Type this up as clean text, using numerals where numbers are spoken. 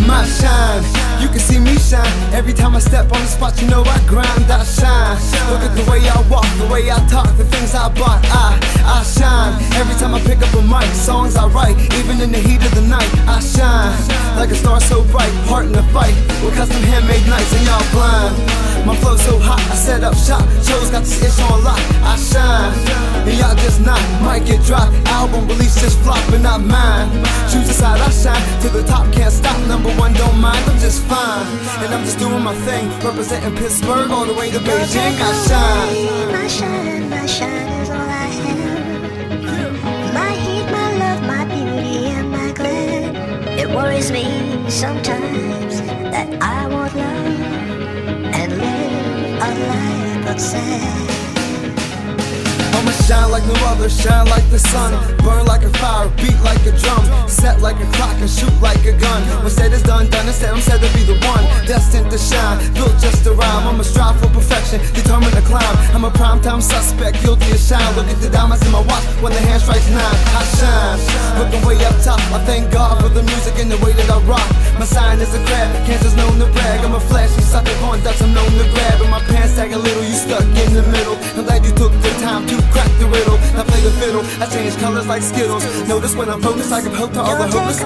my shine. You can see me shine every time I step on the spot. You know I grind, I shine. Look at the way I walk, the way I talk, the things I bought. I shine every time I pick up a mic. Songs I write, even in the heat of the night. I shine like a star so bright, heart in the fight with custom handmade nights, and y'all blind. My flow so hot, I set up shop. Joe's got this itch on lock. I shine, and y'all just not. Might get dropped, album release just flop, but not mine. Choose the side, I shine to the top, can't stop. #1, don't mind, I'm just fine. And I'm just doing my thing, representing Pittsburgh all the way to Beijing. I shine. My shine is all I have. My heat, my love, my beauty, and my glam. It worries me sometimes that I won't love and live a life of sad. I'ma shine like no other, shine like the sun, burn like a fire, beat like a drum, set like a clock and shoot like a gun. When said it's done, instead I'm said to be the one, destined to shine, built just to rhyme. I'ma strive for perfection, determined to climb. I'm a primetime suspect, guilty of shine. Look at the diamonds in my watch when the hand strikes 9. I shine, looking way up top. I thank God for the music and the way that I rock. My sign is a crab, Kansas known to brag. I'm a flashy sucker, going Dutch, I'm known to grab. And my pants sag a little, you stuck in the middle. I'm glad you took the time to crack the riddle. Now play the fiddle, I change colors like Skittles. Notice when I'm focused, I give hope to all the hopeless.